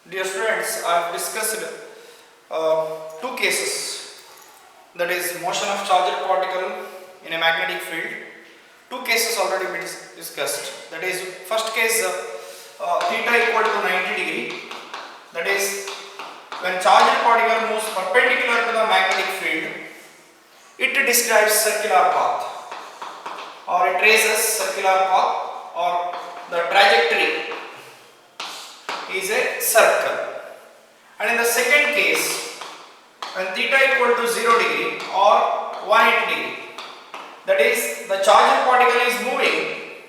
Dear students, I have discussed two cases, that is motion of charged particle in a magnetic field. Two cases already been discussed. That is, first case theta equal to 90 degree. That is, when charged particle moves perpendicular to the magnetic field, it describes circular path, or it traces circular path, or the trajectory is a circle. And in the second case, when theta equal to 0 degree or 180 degree, that is, the charged particle is moving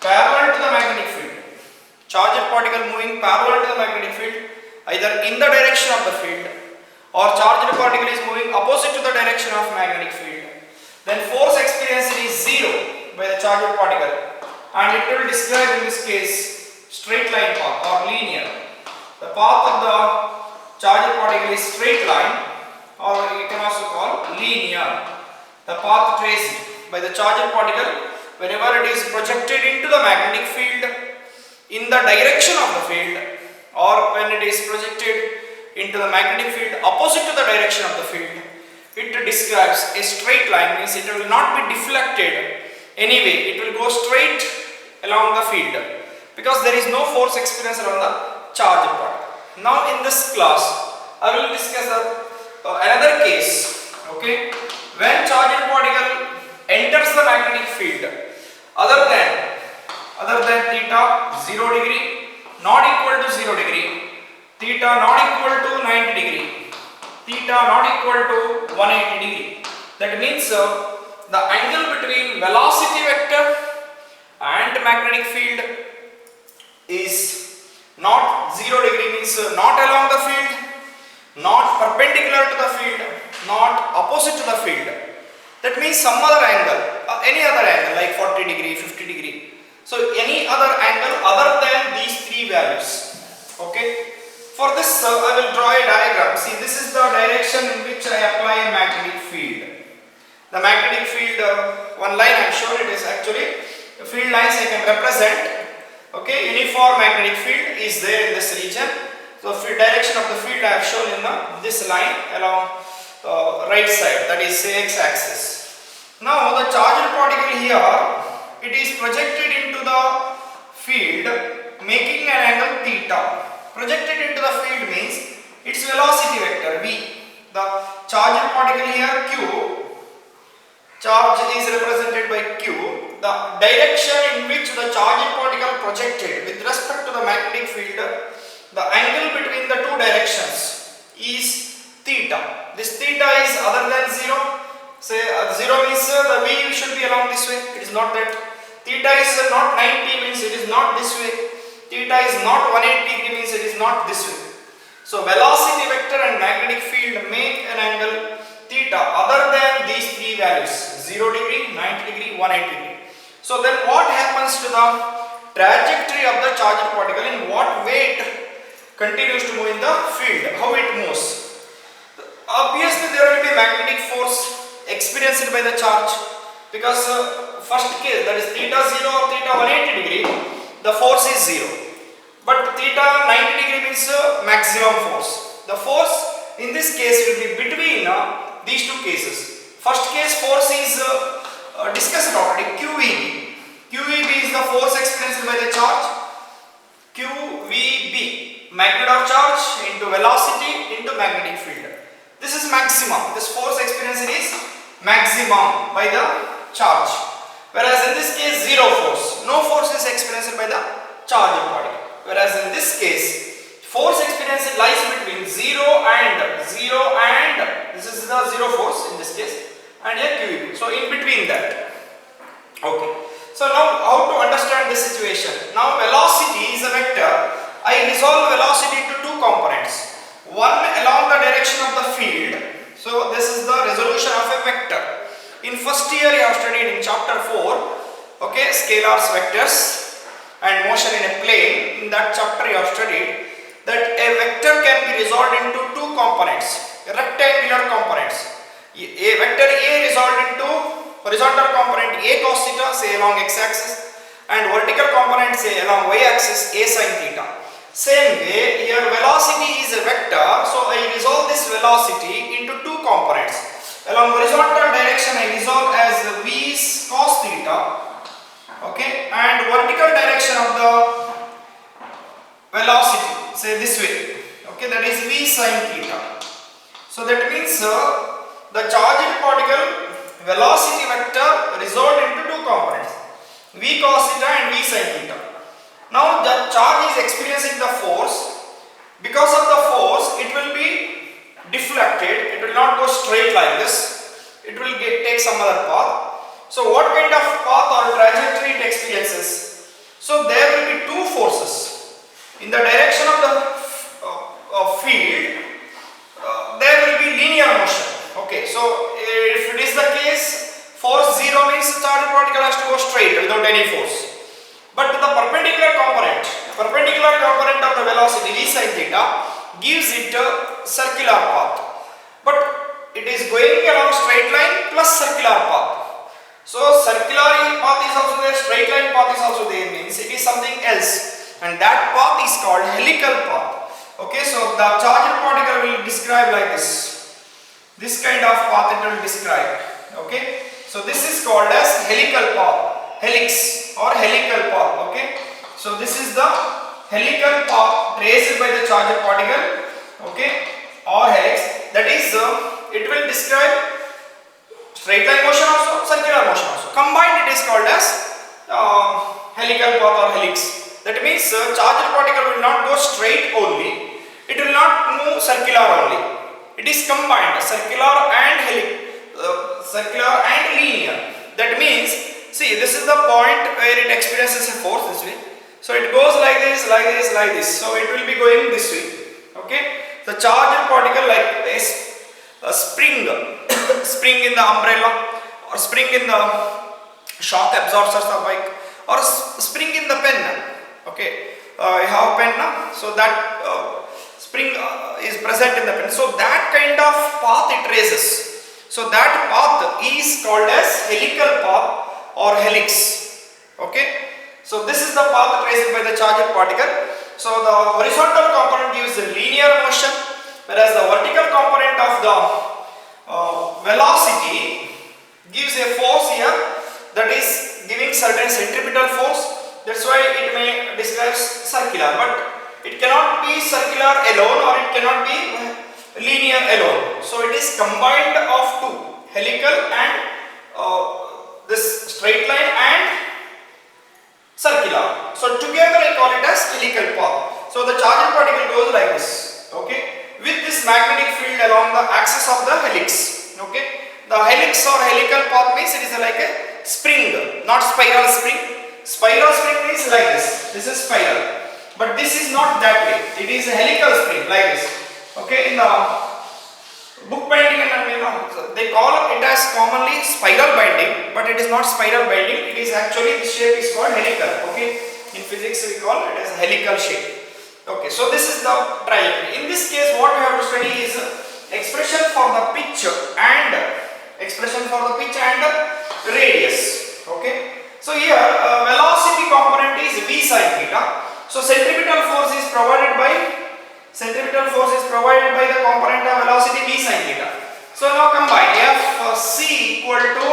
parallel to the magnetic field. Charged particle moving parallel to the magnetic field, either in the direction of the field, or charged particle is moving opposite to the direction of magnetic field. Then force experienced is 0 by the charged particle, and it will describe in this case straight line path or linear. The path of the charged particle is straight line, or you can also call linear. The path traced by the charged particle whenever it is projected into the magnetic field in the direction of the field, or when it is projected into the magnetic field opposite to the direction of the field, it describes a straight line, means it will not be deflected anyway, it will go straight along the field, because there is no force experienced on the charged particle. Now in this class, I will discuss another case, okay, when charged particle enters the magnetic field other than theta 0 degree, not equal to 0 degree, theta not equal to 90 degree, theta not equal to 180 degree. That means the angle between velocity vector and magnetic field is not 0 degree, means not along the field, not perpendicular to the field, not opposite to the field. That means some other angle, any other angle like 40 degree, 50 degree. So any other angle other than these three values. Okay. For this I will draw a diagram. See, this is the direction in which I apply a magnetic field. The magnetic field, one line I am shown, it is actually field lines I can represent. Okay, uniform magnetic field is there in this region. So direction of the field I have shown in this line along right side, that is x-axis. Now the charged particle here, it is projected into the field making an angle theta. Projected into the field means its velocity vector v. The charged particle here q, charge is represented by q. The direction in which the charged particle projected with respect to the magnetic field, the angle between the two directions is theta. This theta is other than 0. Say 0 means the v should be along this way. It is not that. Theta is not 90, means it is not this way. Theta is not 180 degree, means it is not this way. So velocity vector and magnetic field make an angle theta other than these three values, 0 degree, 90 degree, 180 degree. So then what happens to the trajectory of the charged particle, in what way it continues to move in the field, how it moves? Obviously there will be magnetic force experienced by the charge, because first case, that is theta 0 or theta 180 degree, the force is 0. But theta 90 degree means maximum force. The force in this case will be between these two cases. First case force is discussed already, QVB. QVB is the force experienced by the charge. QVB, magnet of charge into velocity into magnetic field. This is maximum. This force experienced is maximum by the charge. Whereas in this case 0 force. No force is experienced by the charged particle. Whereas in this case force experienced lies between 0 and this is the 0 force in this case, and a QEB. So in between that. Okay. So now how to understand this situation? Now velocity is a vector. I resolve velocity into two components. One along the direction of the field. So this is the resolution of a vector. In first year you have studied in chapter 4, okay, scalars, vectors and motion in a plane. In that chapter you have studied that a vector can be resolved into two components, rectangular components. A vector A resolved into horizontal component A cos theta, say along x axis, and vertical component, say along y axis, A sin theta. Same way, here velocity is a vector, so I resolve this velocity into two components. Along horizontal direction I resolve as v cos theta, okay, and vertical direction of the velocity, say this way, okay, that is v sin theta. So that means the charged particle velocity vector resolved into two components, v cos theta and v sin theta. Now the charge is experiencing the force. Because of the force, it will be deflected. It will not go straight like this. It will take some other path. So what kind of path or trajectory it experiences? So there will be two forces. In the direction of the field, there will be linear motion. Okay, so if it is the case, force 0 means the charged particle has to go straight without any force. But the perpendicular component of the velocity v sin theta gives it a circular path. But it is going along straight line plus circular path. So circular path is also there, straight line path is also there, means it is something else, and that path is called helical path. Okay, so the charged particle will describe like this. This kind of path it will describe. Okay, so this is called as helical path, helix or helical path. Okay, so this is the helical path traced by the charged particle, okay, or helix. That is, it will describe straight line motion also, circular motion also. Combined, it is called as helical path or helix. That means charged particle will not go straight only. It will not move circular only. It is combined, circular and linear. That means, see, this is the point where it experiences a force this way. So it goes like this, like this, like this. So it will be going this way. Okay. The charged particle like this, a spring, spring in the umbrella, or spring in the shock absorbers of bike, or spring in the pen. Okay. I have a pen now, so that spring is present in the pen. So that kind of path it traces. So that path is called as helical path or helix. Okay, so this is the path traced by the charged particle. So the horizontal component gives a linear motion, whereas the vertical component of the velocity gives a force here, that is giving certain centripetal force. That's why it may describe circular, but it cannot be circular alone, or it cannot be linear alone. So it is combined of two, helical and this straight line and circular. So together I call it as helical path. So the charged particle goes like this, okay, with this magnetic field along the axis of the helix. Okay, the helix or helical path means it is like a spring, not spiral spring. Spiral spring means like this. This is spiral, but this is not that way. It is a helical spring like this. Okay, in the book binding, and they call it as commonly spiral binding, but it is not spiral binding. It is actually, this shape is called helical. Okay, in physics we call it as helical shape. Okay, so this is the trajectory. In this case, what we have to study is expression for the pitch and radius. Okay, so here velocity component is v sin theta. So centripetal force is provided by the component of velocity v sin theta. So now combine Fc equal to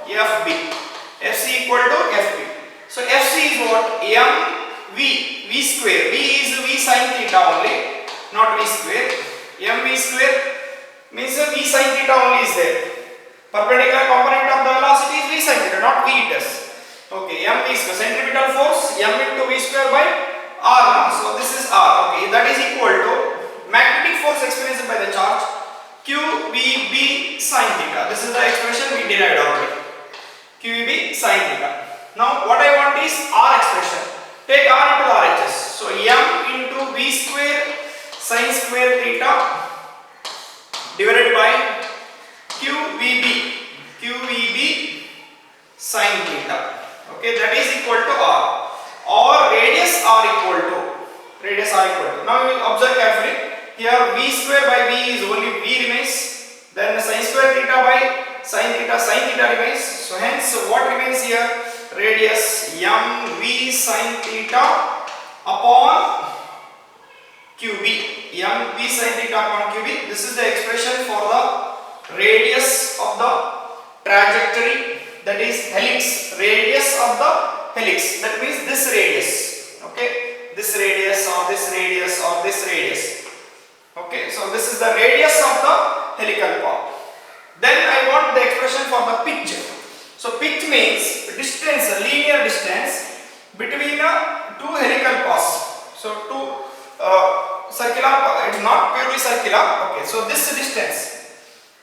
Fb. Fc equal to Fb. So Fc is what? mv square. V is v sin theta only, not v square. mv square means v sin theta only is there. Perpendicular component of the velocity is v sin theta, not v it is. Okay, mv square, centripetal force m into v square by r. So this is r. Okay, that is equal to magnetic force experienced by the charge qvb sin theta. This is the expression we derived already. qvb sin theta. Now what I want is r expression. Take r into RHS. So m into v square sin square theta divided by qvb sin theta. Okay, that is equal to r. Or radius r equal to. Now you will observe carefully. Here v square by v is only v remains. Then sin square theta by sin theta remains. So hence what remains here? Radius mv sin theta upon QB. M V sin theta upon QB. This is the expression for the radius of the trajectory, that is helix. Radius of the helix. That means this radius. Okay. This radius or this radius or this radius. Okay. So this is the radius of the helical path. Then I want the expression for the pitch. So pitch means distance, linear distance between two helical paths. So two circular, it is not purely circular. Okay, so this distance.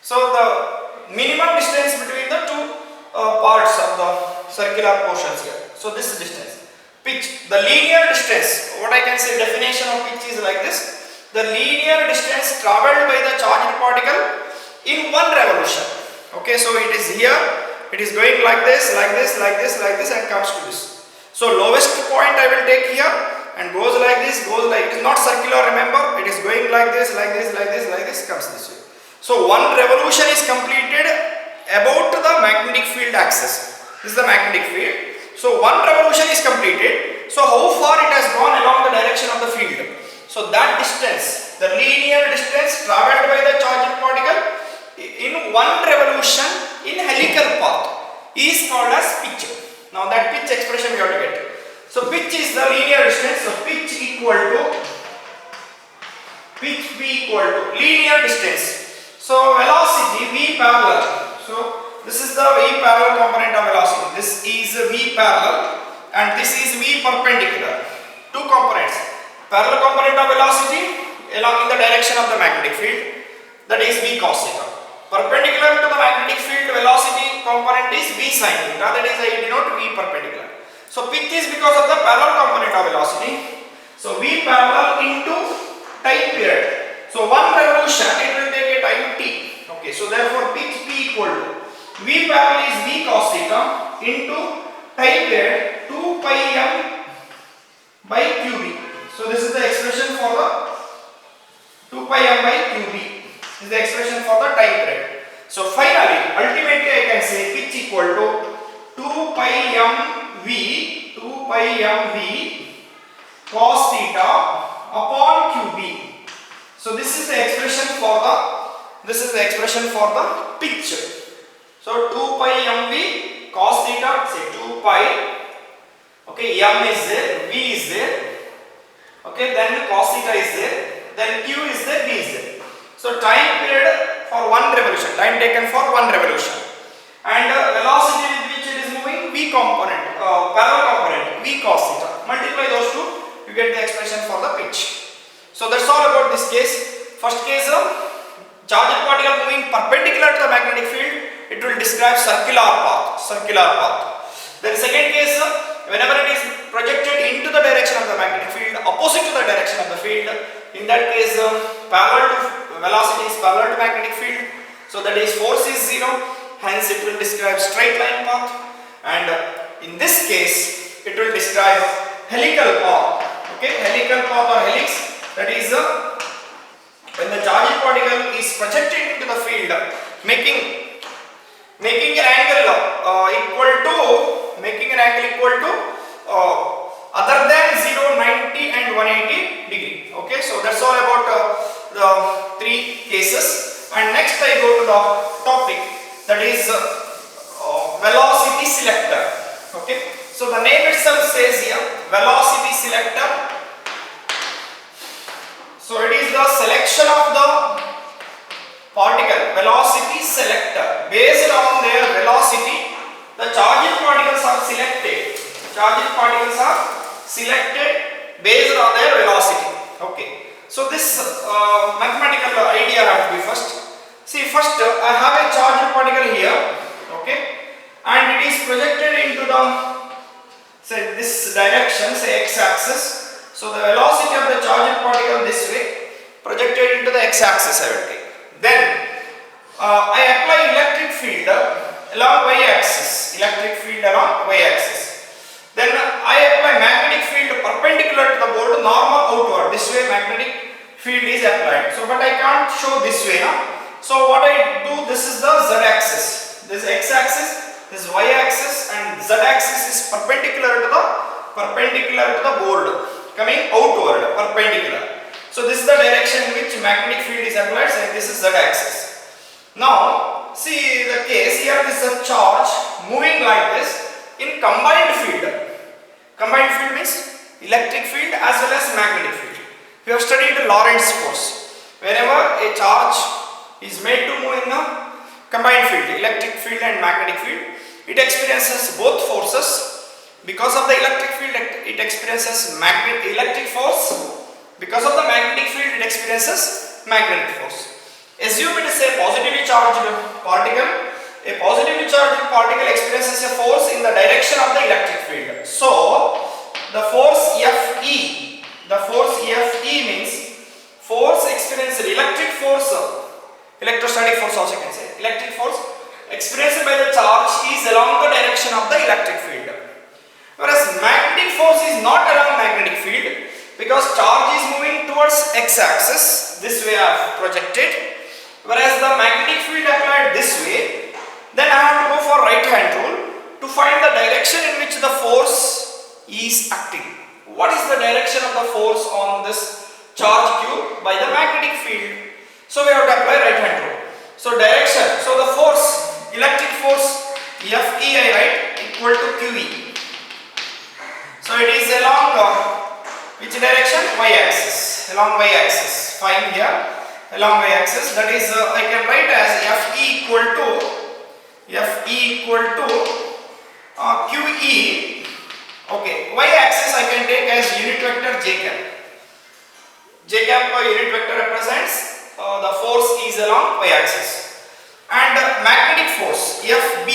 So the minimum distance between the two parts of the circular portions here. So this distance. Pitch, the linear distance. What I can say definition of pitch is like this: the linear distance travelled by the charged particle in one revolution. Okay, so it is here, it is going like this, like this, like this, like this, and comes to this. So lowest point I will take here and goes like this, goes like, it is not circular, remember, it is going like this, like this, like this, like this, comes this way. So one revolution is completed about the magnetic field axis. This is the magnetic field. So one revolution is completed. So how far it has gone along the direction of the field? So that distance, the linear distance travelled by the charged particle in one revolution in helical path is called as pitch. Now that pitch expression we have to get. So pitch is the linear distance. So pitch equal to pitch B equal to linear distance. So velocity V parallel. So this is the V parallel component of velocity. This is V parallel and this is V perpendicular. Two components. Parallel component of velocity along in the direction of the magnetic field, that is V cos theta. Perpendicular to the magnetic field velocity component is V sin theta, that is I denote V perpendicular. So pitch is because of the parallel component of velocity. So V parallel into time period. So one revolution it will take a time t. Okay, so therefore pitch P equal to V parallel is V cos theta into time period 2 pi m by QB. So this is the expression for the 2 pi m by QB. Is the expression for the time period. So finally, ultimately I can say pitch equal to 2 pi m V cos theta upon QB. So this is the expression for the pitch. So 2 pi m V cos theta, say 2 pi. Okay, m is there, V is there. Okay, then cos theta is there, then Q is there, V is there. So time period for one revolution, time taken for one revolution, and velocity with which it is moving, V component, parallel component, V cos theta. Multiply those two, you get the expression for the pitch. So that's all about this case. First case, charged particle moving perpendicular to the magnetic field, it will describe circular path. Then second case, whenever it is projected into the direction of the magnetic field, opposite to the direction of the field, in that case, parallel to velocity is parallel to magnetic field, so that is force is 0, hence it will describe straight line path, and in this case it will describe helical path. Okay, helical path or helix, that is when the charged particle is projected into the field, making an angle equal to other than 0, 90 and 180 degree. Okay, so that's all about the three cases. And next I go to the topic, that is velocity selector. Okay, so the name itself says here velocity selector. So it is the selection of the particle, velocity selector. Based on their velocity, the charged particles are selected. Based on their velocity. Okay. So this mathematical idea have to be first. See, first I have a charged particle here. Okay. And it is projected into the, say, this direction, say x-axis. So the velocity of the charged particle this way, projected into the x-axis I will take. Then I apply electric field along y-axis. Then I apply magnetic field perpendicular to the board, normal outward. This way magnetic field is applied. So, but I can't show this way now. So what I do, this is the z-axis. This is x-axis, this is y-axis, and z-axis is perpendicular to the board, coming outward, perpendicular. So this magnetic field is applied, say this is z axis. Now see the case here, this is a charge moving like this in combined field. Combined field means electric field as well as magnetic field. We have studied Lorentz force. Whenever a charge is made to move in a combined field, electric field and magnetic field, it experiences both forces. Because of the electric field, it experiences electric force. Because of the magnetic field, it experiences magnetic force. Assume it is a positively charged particle. A positively charged particle experiences a force in the direction of the electric field. So, the force Fe, means force experienced, electric force, electrostatic force also can say, electric force experienced by the charge is along the direction of the electric field. Whereas magnetic force is not along magnetic field, because charge is moving towards x-axis, this way I have projected, whereas the magnetic field applied this way. Then I have to go for right hand rule to find the direction in which the force is acting. What is the direction of the force on this charge q by the magnetic field? So we have to apply right hand rule. So direction, so the force, electric force Fe I write equal to QE. So it is along which direction? Y-axis. Along Y-axis. Fine here. Along Y-axis. That is, I can write as Fe equal to QE. Okay. Y-axis I can take as unit vector J cap. J cap unit vector represents the force is along Y-axis. And magnetic force Fb.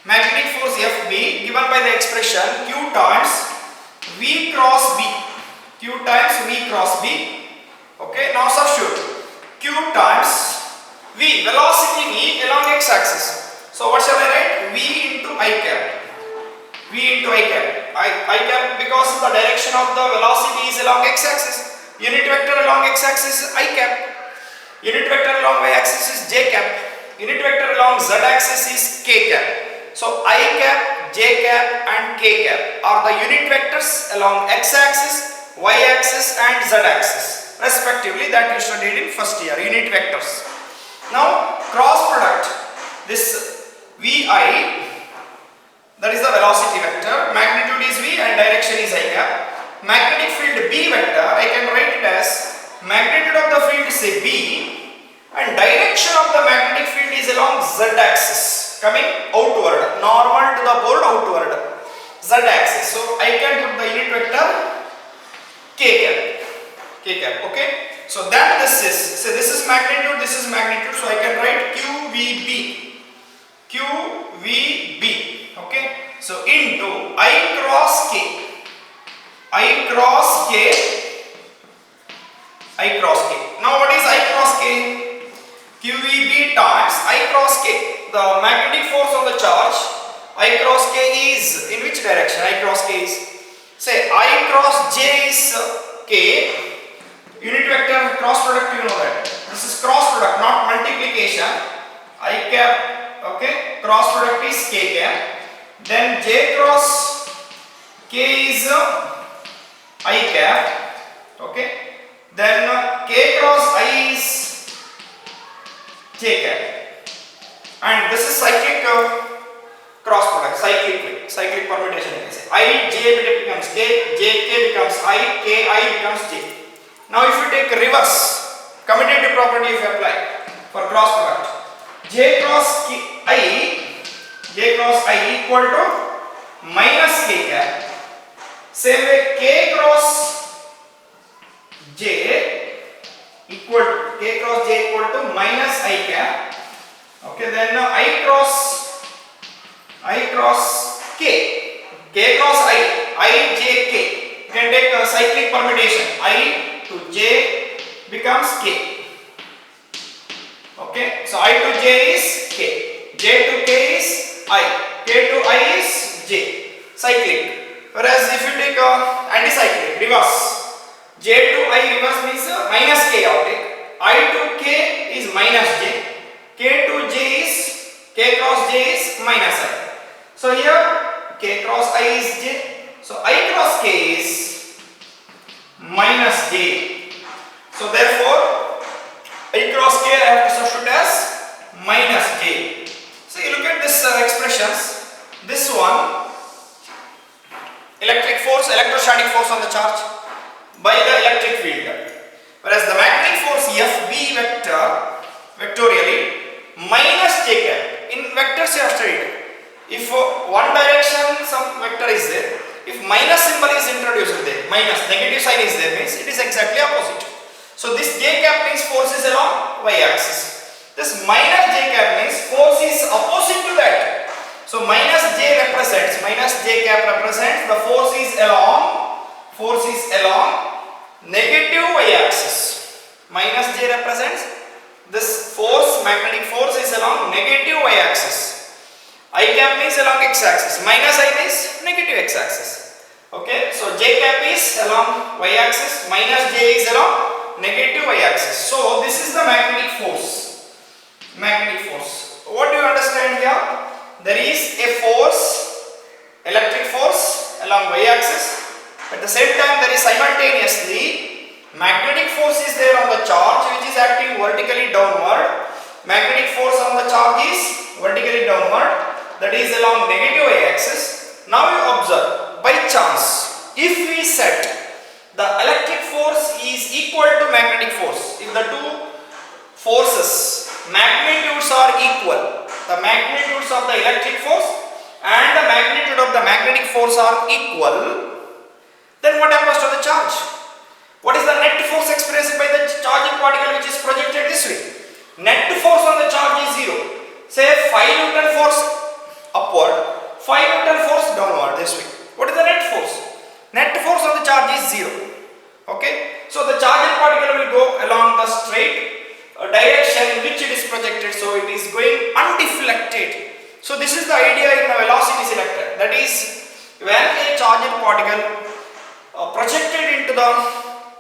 Magnetic force Fb given by the expression Q times V cross B. Q times V cross B. Okay, now substitute Q times V, velocity V along x-axis. So what shall I write? V into I cap. V into I cap. I cap because the direction of the velocity is along x-axis. Unit vector along x-axis is I cap. Unit vector along y-axis is J cap. Unit vector along z-axis is K cap. So I cap, J cap and K cap are the unit vectors along x-axis, y-axis and z-axis respectively, that you studied in first year, unit vectors. Now cross product, this Vi, that is the velocity vector, magnitude is V and direction is I cap. Magnetic field B vector, I can write it as magnitude of the field say B and direction of the magnetic field is along z-axis. Coming outward, normal to the board outward, z-axis. So I can put the unit vector k cap, okay. So that this is magnitude, so I can write QVB, okay. So into I cross K. Now what is I cross K? QVB times I cross K. The magnetic force on the charge I cross K is in which direction? I cross K is, say I cross J is K, unit vector cross product, you know that. This is cross product, not multiplication. I cap, okay, cross product is K cap. Then J cross K is I cap, okay. Then K cross I is J cap. And this is cyclic cross product, cyclic permutation you can say. I J becomes K, J K becomes I, K I becomes J. Now if you take reverse, commutative property if you apply for cross product, J cross I equal to minus K cap. Same way K cross J equal to minus I cap. Okay, then I cross K, K cross I J K. You can take a cyclic permutation. I to J becomes K. Okay, so I to J is K, J to K is I, K to I is J. Cyclic. Whereas if you take anticyclic, reverse, J to I reverse means minus K outtake. I to K is minus J. K to J is, K cross J is minus I. So here K cross I is J. So I cross K is minus J. So therefore minus j. So you look at this expressions. This one, electric force, electrostatic force on the charge by the electric field, whereas the magnetic force Fb vector vectorially minus j cap. In vectors you have studied, if one direction some vector is there, if minus symbol is introduced there, minus negative sign is there, means it is exactly opposite. So this j cap means force is along y axis. This minus j cap means force is opposite to that. So minus j represents, minus j cap represents the force is along negative y axis. Minus j represents this force, magnetic force is along negative y axis. I cap means along x axis, minus I means negative x axis. Okay, so j cap is along y axis, minus j is along negative y axis. So this is the magnetic force. Magnetic force. What do you understand here? There is a force, electric force along y axis. At the same time, there is simultaneously magnetic force is there on the charge which is acting vertically downward. Magnetic force on the charge is vertically downward, that is along negative y axis. Now you observe, by chance, if we set the electric force is equal to magnetic force, if the two forces magnitudes are equal, the magnitudes of the electric force and the magnitude of the magnetic force are equal, then what happens to the charge? What is the net force expressed by the charging particle which is projected this way? Net force on the charge is 0. Say 5 Newton force upward, 5 Newton force downward this way. What is the net force? Net force on the charge is 0. Okay? So the charging particle will go along the straight direction in which it is projected. So it is going undeflected. So this is the idea in the velocity selector. That is, when a charged particle projected into the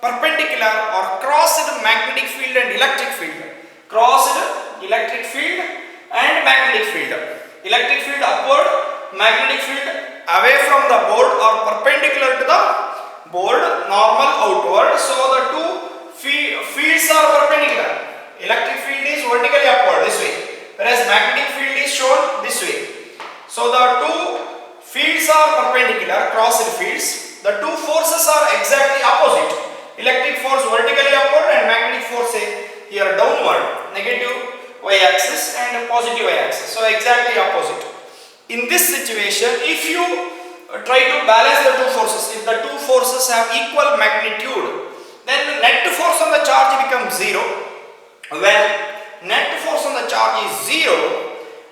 perpendicular or crossed magnetic field and electric field, crossed electric field and magnetic field, electric field upward, magnetic field away from the board or perpendicular to the board, normal outward. So the two fields are perpendicular. Electric field is vertically upward this way, whereas magnetic field is shown this way. So the two fields are perpendicular, crossed fields. The two forces are exactly opposite. Electric force vertically upward and magnetic force here downward, negative y axis and positive y axis. So exactly opposite. In this situation, if you try to balance the two forces, if the two forces have equal magnitude, then the net force on the charge becomes 0. When net force on the charge is 0,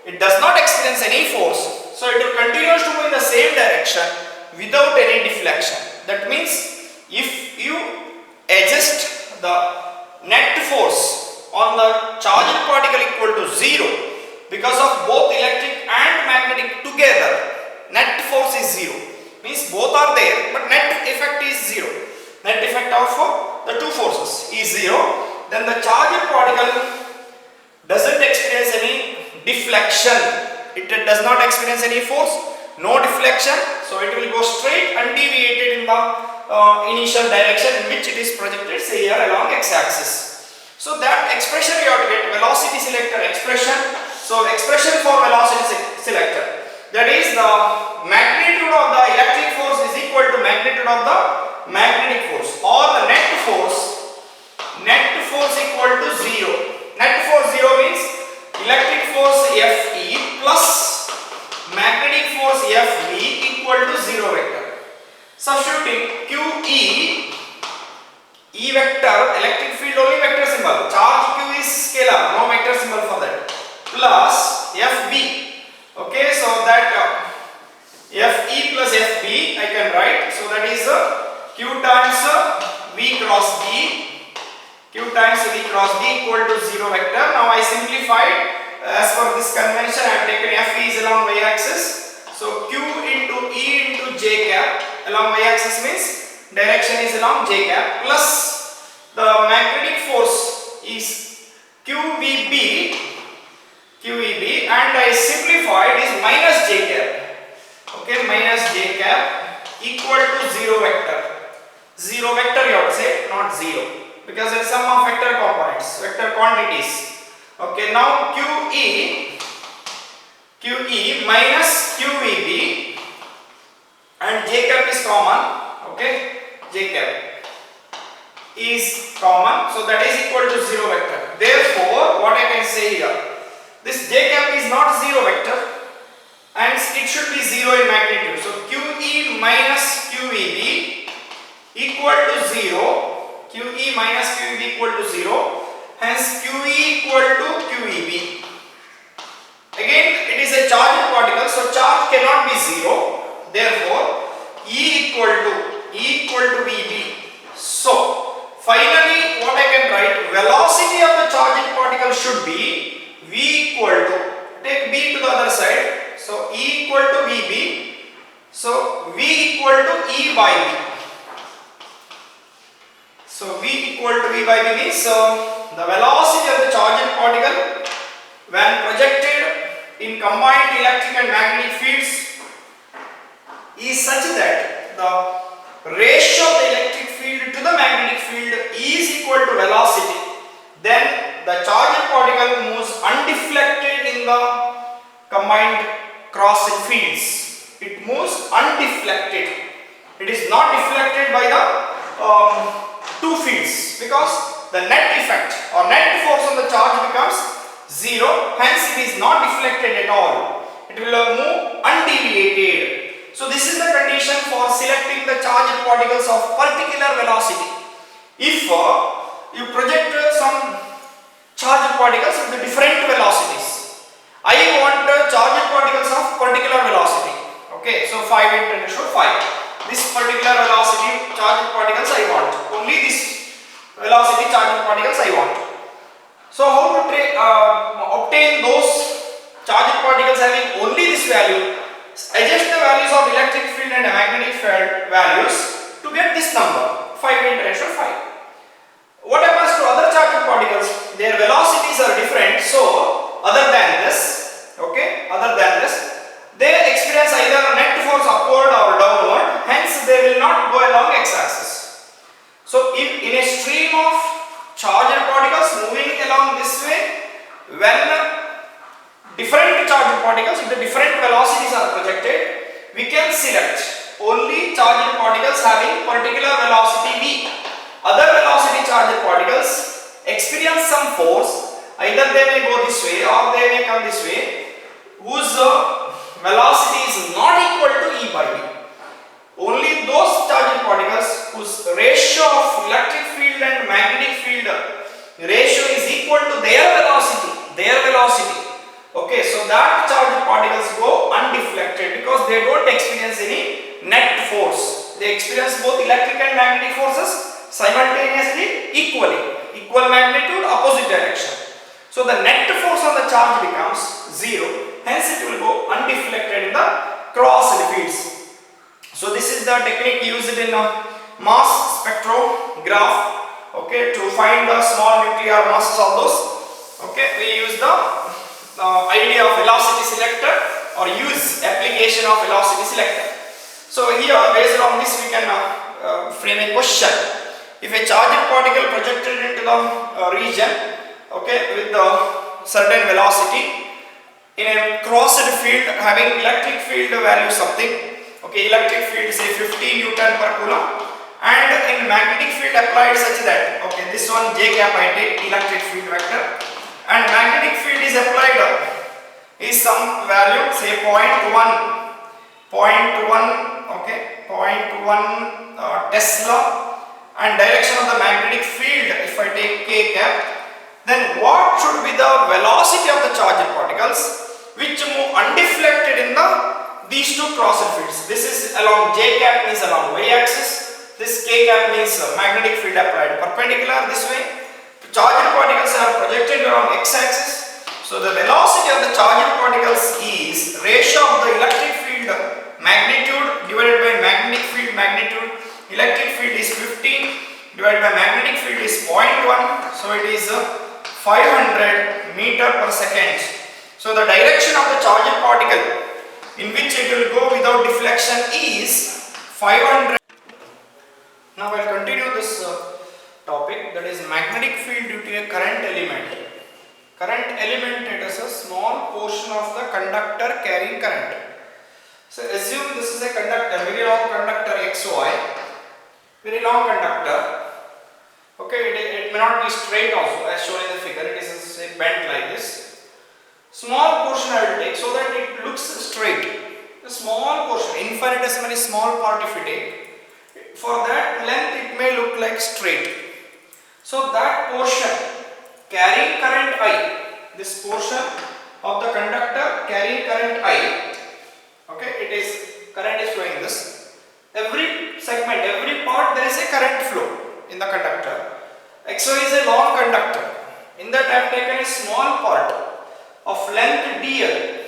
it does not experience any force, so it will continue to move in the same direction without any deflection. That means if you adjust the net force on the charged particle equal to 0, because of both electric and magnetic together, net force is 0. Means both are there, but net effect is 0. Net effect of the two forces is 0. Then the charged particle doesn't experience any deflection. It does not experience any force, no deflection. So it will go straight undeviated in the initial direction in which it is projected, say here along x-axis. So that expression you have to get, velocity selector expression. So expression for velocity selector, that is the magnitude of the electric force is equal to magnitude of the magnetic force, or the net force equal to 0. Net force 0 means electric force Fe plus magnetic force Fv equal to 0 vector. Substituting QE, E vector, electric field only vector symbol, charge Q is scalar, no vector symbol for that, plus Fb. Okay, so that Fe plus Fb I can write, so that is Q times V cross B, Q times V cross B equal to 0 vector. Now I simplified, as per this convention I have taken Fe is along y axis, so Q into E into j cap along y axis means direction is along j cap, plus the magnetic force is QVB, and I simplified is minus j cap. Okay, minus j cap equal to 0 vector. 0 vector you have to say, not 0, because it's sum of vector components, vector quantities. Okay, now QE minus QEB and J cap is common. Okay, J cap is common, so that is equal to 0 vector. Therefore, what I can say here, this J cap is not 0 vector and it should be 0 in magnitude. So QE minus QEB equal to 0. QE minus QEB equal to 0. Hence QE equal to QEB. Again, it is a charged particle, so charge cannot be 0. Therefore, E equal to VB. So finally, what I can write, velocity of the charged particle should be V equal to, take B to the other side, so E equal to VB, so V equal to E by B. So V equal to V by B means the velocity of the charged particle when projected in combined electric and magnetic fields is such that the ratio of the electric field to the magnetic field is equal to velocity. Then the charged particle moves undeflected in the combined crossed fields. It moves undeflected. It is not deflected by the two fields because the net effect or net force on the charge becomes 0. Hence, it is not deflected at all. It will move undeviated. So this is the condition for selecting the charged particles of particular velocity. If you project some charged particles with the different velocities, I want charged particles of particular velocity. Okay, so 5 × 10⁵ 5. This particular velocity charged particles I want. Only this velocity charged particles I want. So how to obtain those charged particles having only this value? Adjust the values of electric field and magnetic field values to get this number 5 × 10⁵. What happens to other charged particles? Their velocities are different. So other than this, they experience either net force upward or downward. Hence, they will not go along x-axis. So if in a stream of charged particles moving along this way, when different charged particles with the different velocities are projected, we can select only charged particles having particular velocity v. Other velocity charged particles experience some force, either they may go this way or they may come this way, whose velocity is not equal to E by B. Only those charged particles whose ratio of electric field and magnetic field ratio is equal to their velocity. Okay, so that charged particles go undeflected because they don't experience any net force. They experience both electric and magnetic forces simultaneously, equal magnitude, opposite direction. So the net force on the charge becomes 0. Hence it will go undeflected in the crossed fields. So this is the technique used in mass spectrograph. Okay, to find the small nuclear masses of those. Okay, we use the idea of velocity selector or use application of velocity selector. So here, based on this, we can frame a question. If a charged particle projected into the region, okay, with the certain velocity in a crossed field having electric field value something, okay, electric field say 50 Newton per Coulomb, and in magnetic field applied such that, okay, this one J cap I take electric field vector, and magnetic field is applied is some value say 0.1, okay, 0.1 Tesla, and direction of the magnetic field if I take K cap, then what should be the velocity of the charged particles which move undeflected in these two crossed fields? This is along J cap means along y axis, this K cap means magnetic field applied perpendicular this way. Charged particles are projected along x axis. So the velocity of the charged particles is ratio of the electric field magnitude divided by magnetic field magnitude. Electric field is 15 divided by magnetic field is 0.1, so it is 500 meter per second. So the direction of the charged particle in which it will go without deflection is 500. Now I will continue this topic, that is magnetic field due to a current element. Current element, it is a small portion of the conductor carrying current. So assume this is a conductor, very long conductor XY, very long conductor. Okay, it may not be straight also as shown in the figure. It is say bent like this. Small portion I will take so that it looks straight. A small portion, infinitesimally small part if you take, for that length it may look like straight. So that portion carrying current I, this portion of the conductor carrying current I, okay, it is current is flowing this. Every segment, every part there is a current flow in the conductor. XY is a long conductor. In that I have taken a small part of length dl,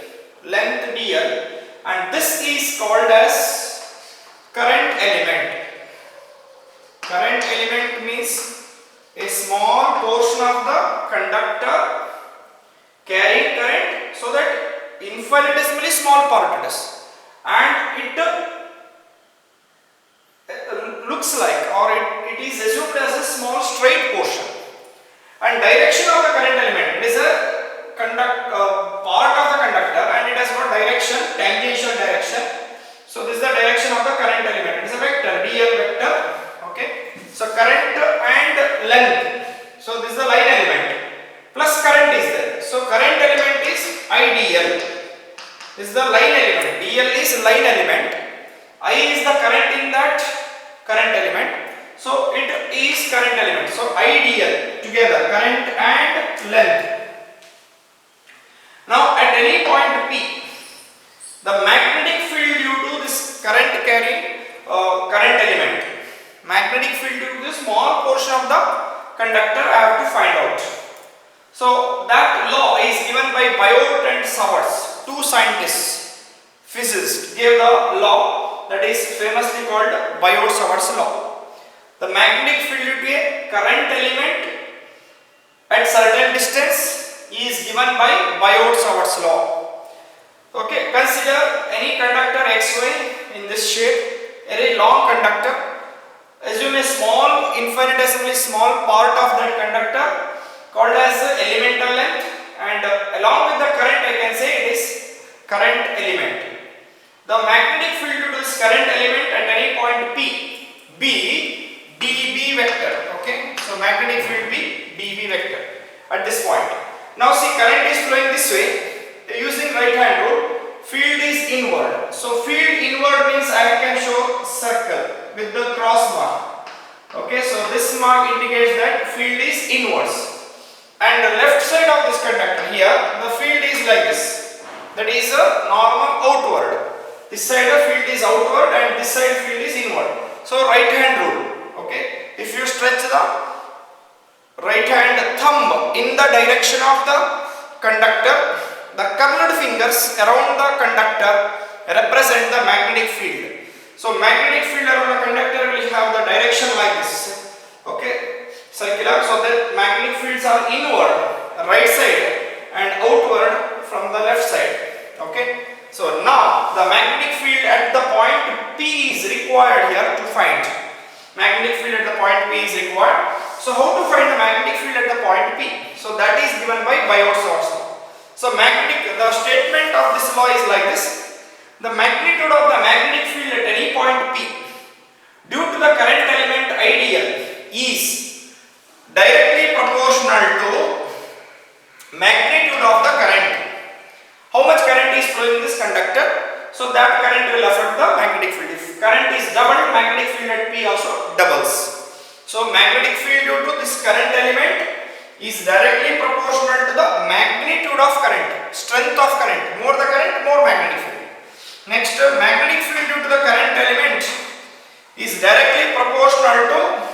and this is called as current element. Current element means a small portion of the conductor carrying current, so that infinitesimally small part it is, and it looks like, or it is assumed as a small straight portion. And direction of the current element, it is a part of the conductor, and it has got direction, tangential direction. So this is the direction of the current element. It is a vector, dl vector. Okay. So current and length. So this is the line element. Plus current is there. So current element is IDL. This is the line element. DL is line element. I is the current in that current element. So it is current element. So IDL together, current and length. Now at any point P, the magnetic field due to this current carrying current element, magnetic field due to this small portion of the conductor I have to find out. So that law is given by Biot and Savarts, two scientists, physicists, gave the law that is famously called Biot-Savarts law. The magnetic field due to a current element at certain distance is given by Biot-Savarts law. Okay, consider any conductor XY in this shape, a very long conductor. Assume a small, infinitesimally small part of that conductor called as elemental length, and along with the current I can say it is current element. The magnetic field due to this current element at any point P, B, dB vector. Okay, so magnetic field B, dB vector at this point. Now see, current is flowing this way. Using right hand rule, field is inward. So field inward means I can show circle with the cross mark. Okay, so this mark indicates that field is inwards. And the left side of this conductor here, the field is like this. That is a normal outward. This side of field is outward and this side field is inward. So right hand rule. Okay, if you stretch the right hand thumb in the direction of the conductor, the curved fingers around the conductor represent the magnetic field. So magnetic field around the conductor will have the direction like this. Okay, circular. So the magnetic fields are inward, right side, and outward from the left side. Okay. So now the magnetic field at the point P is required here to find. Magnetic field at the point P is required. So how to find the magnetic field at the point P? So that is given by Biot-Savarts law. So the statement of this law is like this. The magnitude of the magnetic field at any point P due to the current element IDL is directly proportional to magnitude of the current. How much current is flowing in this conductor? So that current will affect the magnetic field. If current is doubled, magnetic field at P also doubles. So magnetic field due to this current element is directly proportional to the magnitude of current, strength of current. More the current, more magnetic field. Next, magnetic field due to the current element is directly proportional to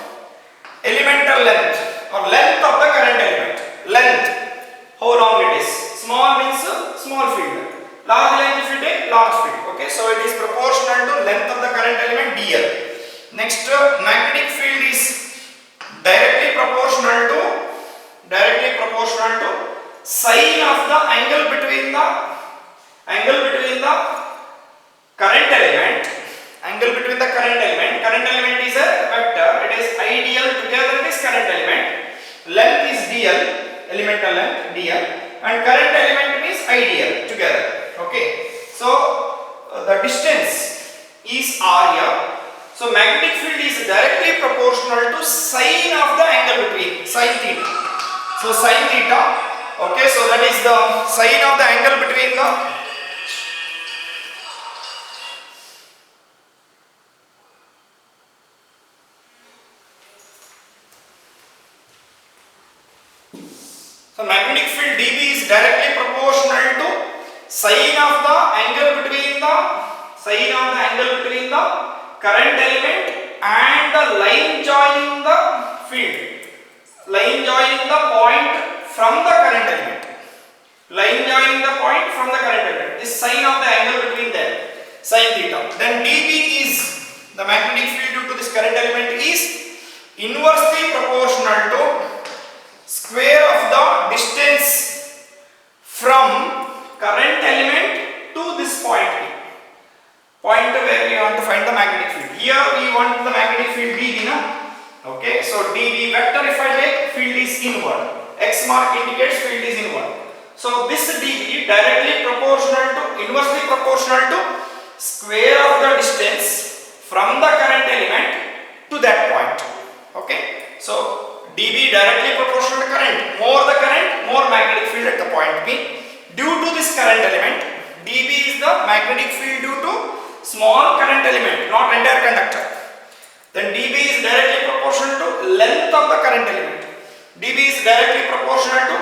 elemental length or length of the current element. Length, how long it is. Small means small field. Large length if you take large field. Okay, so it is proportional to length of the current element dl. Next, magnetic field is directly proportional to sine of the angle between the current element. Angle between the current element. Current element is a vector. It is IDL together it is current element. Length is dl. elemental length dl, and current element means idl together. Okay, so the distance is r here. So magnetic field is directly proportional to sine of the angle between, sine theta. So sine theta, okay, so that is the sine of the angle between the magnetic field dB is directly proportional to sine of the angle between the current element and the line joining the field, line joining the point from the current element, this sine of the angle between them, sine theta. Then dB is the magnetic field due to this current element is inversely proportional to square of the distance from current element to this point where we want to find the magnetic field. Here we want the magnetic field dB, na? Okay, so dB vector, if I take, field is inward, x mark indicates field is inward. So this dB directly inversely proportional to square of the distance from the current element to that point. Okay, so dB directly proportional to current, more the current, more magnetic field at the point P. Due to this current element, dB is the magnetic field due to small current element, not entire conductor. Then dB is directly proportional to length of the current element. dB is directly proportional to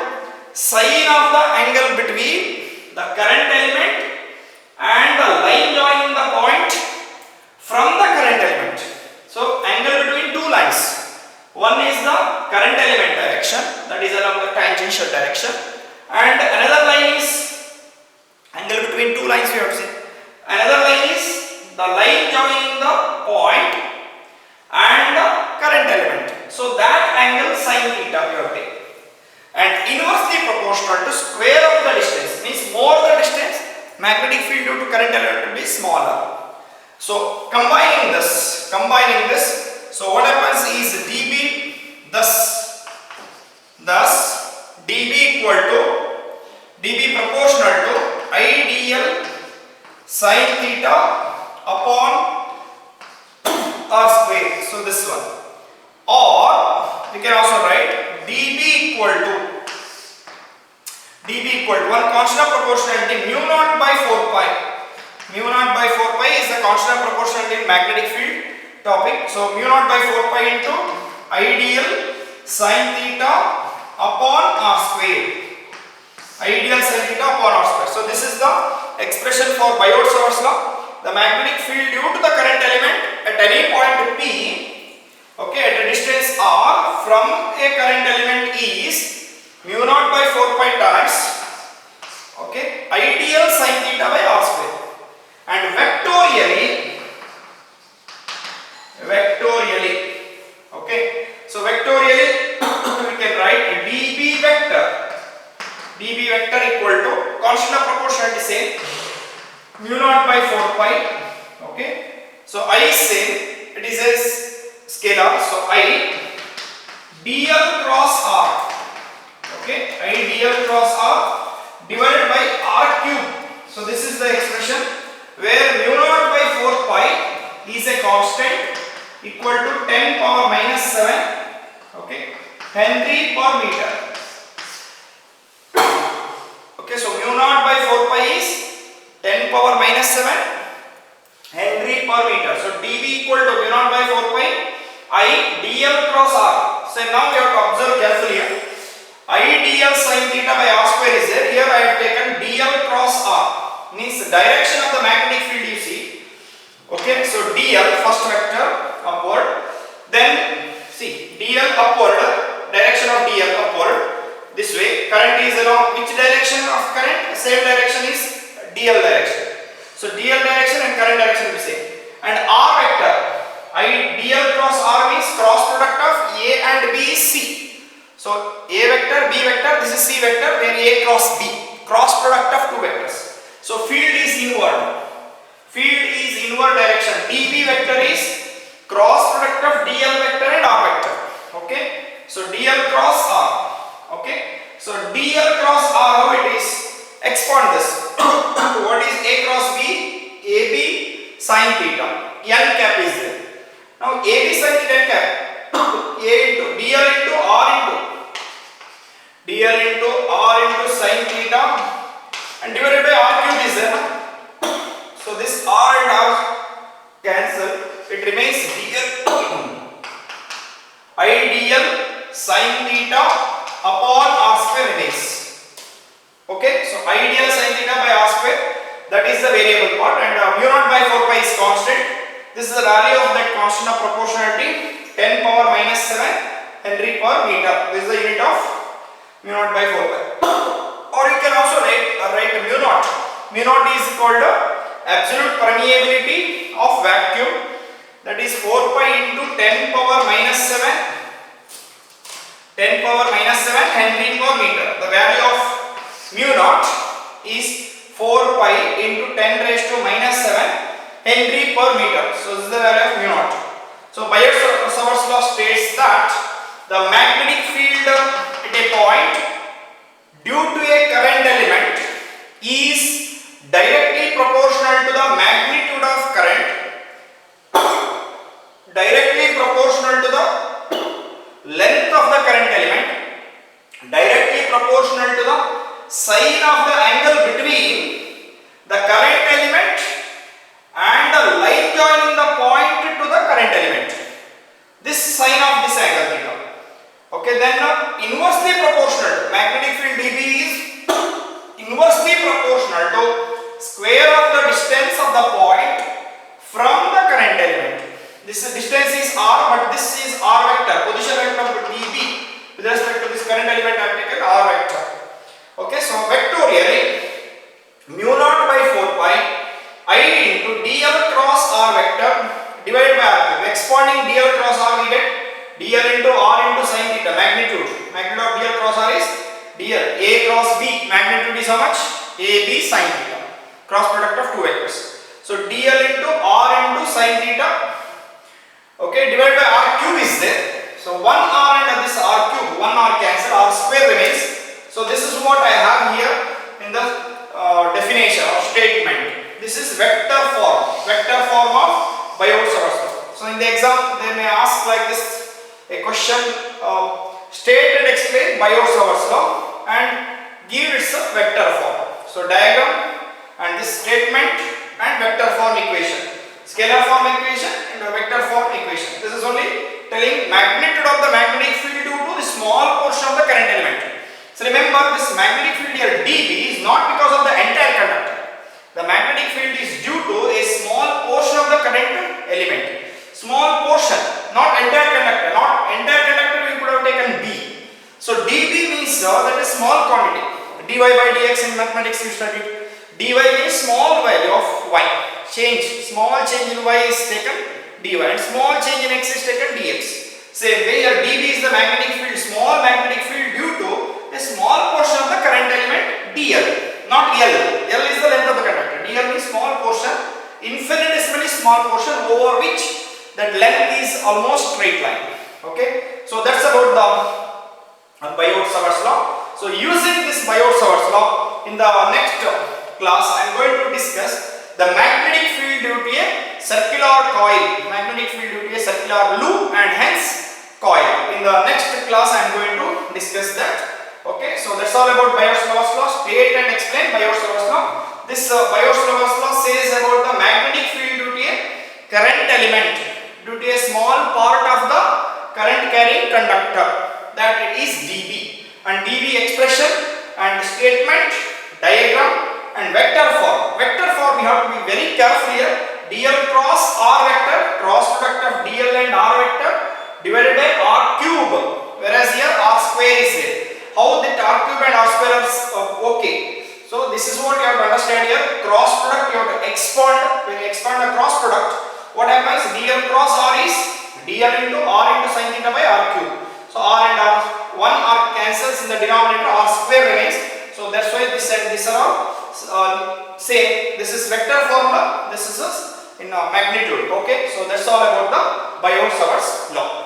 sine of the angle between the current element and the line joining the point from the current element. So angle between two lines. One is the current element direction, that is along the tangential direction, and another line is angle between two lines, we have to say. Another line is the line joining the point and the current element. So that angle sine theta we have taken. And inversely proportional to square of the distance, means more the distance, magnetic field due to current element will be smaller. So combining this, so what happens is dB, thus dB proportional to idl sine theta upon r square. So this one, or we can also write dB equal to one constant of proportionality mu naught by 4 pi. Mu naught by 4 pi is the constant of proportionality in magnetic field topic. So mu naught by 4 pi into ideal sine theta upon r square. Ideal sine theta upon r square. So this is the expression for Biot-Savart's law. The magnetic field due to the current element at any point P, okay, at a distance r from a current element is mu naught by 4 pi times, okay, ideal sine theta by r square. And vectorially, okay, so vectorially we can write dB vector equal to constant of proportionality, same, mu naught by 4 pi, okay. So I say it is a scalar, so I dl cross r, okay, I dl cross r divided by r cube. So this is the expression where mu naught by 4 pi is a constant equal to 10 power minus 7, okay, Henry per meter. Okay, so mu naught by 4 pi is 10 power minus 7 Henry per meter. So dB equal to mu naught by 4 pi I dl cross r. So now we have to observe carefully here. I dl sine theta by r square is there. Here I have taken dl cross r, means the direction of the magnetic field you see. Okay, so dl first vector upward, then see dl upward, direction of dl upward this way. Current is along which direction of current? Same direction is dl direction. So dl direction and current direction will be same. And r vector, I dl cross r means cross product of a and b is c. So a vector, b vector, this is c vector, where a cross b, cross product of two vectors. So field is inward. Direction. dB vector is cross product of dl vector and r vector. Okay. So dl cross r. Okay. So dl cross r, how it is? Expand this. What is a cross b? ab sin theta. N cap is there. Now ab sin theta n cap. A into dl into r into sin theta and divided by r cube is there. So this r and r cancel. It remains dl sin theta upon r square remains. Okay, so ideal sin theta by r square, that is the variable part, and mu naught by 4 pi is constant. This is the value of that constant of proportionality, 10 power minus 7 Henry per meter. This is the unit of mu naught by 4 pi. Or you can also write mu naught. Mu naught is called absolute permeability of vacuum, that is 4 pi into 10 power minus 7 Henry per meter. The value of mu naught is 4 pi into 10 raised to minus 7 Henry per meter. So this is the value of mu naught. So Biot-Savart's law states that the magnetic field at a point due to a current element is directly proportional to the magnitude of current, directly proportional to the length of the current element, directly proportional to the sine of the angle between the current element and the line joining the point to the current element. This sine of this angle theta. Okay, then inversely proportional. Magnetic field dB is inversely proportional to square of the distance of the point from the current element. This distance is r, but this is r vector, position vector of dB. With respect to this current element, I have taken r vector. Okay, so vectorially mu naught by 4 pi I into dl cross r vector divided by r cube. Expanding dl cross r, we get dl into r into sin theta, magnitude. Magnitude of dl cross r is dl. A cross b, magnitude is how much? ab sin theta. Cross product of two vectors. So dl into r into sin theta. Okay, divided by r cube is there. So 1 r and this r cube, 1 r cancel, r square remains. So this is what I have here in the definition or statement. This is vector form of Biot-Savart's law. So in the exam they may ask like this a question, state and explain Biot-Savart's law and give its vector form. So diagram and this statement and vector form equation, scalar form equation and a vector form equation. This is only telling magnitude of the magnetic field due to the small portion of the current element. So remember, this magnetic field here dB is not because of the entire conductor. The magnetic field is due to a small portion of the current element. Small portion, not entire conductor. Not entire conductor, we could have taken B. So dB means that is small quantity. dy by dx in mathematics you studied. dy means small value of y. Small change in y is taken dy and small change in x is taken dx. Same way here dB is the magnetic field, small magnetic field due to a small portion of the current element dl, not L. L is the length of the conductor. dl means small portion, infinitesimally small portion over which that length is almost straight line. Okay, so that's about the Biot-Savart's law. So using this Biot-Savart's law, in the next class I am going to discuss the magnetic field due to a circular coil, magnetic field due to a circular loop and hence coil. In the next class I am going to discuss that. Okay, so that's all about Biot-Savart's law. State and explain Biot-Savart's law. This Biot-Savart's law says about the magnetic field due to a current element, due to a small part of the current carrying conductor, that it is dB. And dB expression and statement, diagram and vector form. Vector form we have to be very careful here. dl cross r vector, cross product of dl and r vector divided by r cube, whereas here r square is there. How that r cube and r square are okay. So this is what you have to understand here. Cross product you have to expand. When you expand the cross product, what happens? dl cross r is dl into r into sin theta by r cube. So r and r, 1 r cancels in the denominator, r square remains. So that's why this and this are all same. This is vector formula, this is in magnitude. Okay, so that's all about the Biot-Savart's law.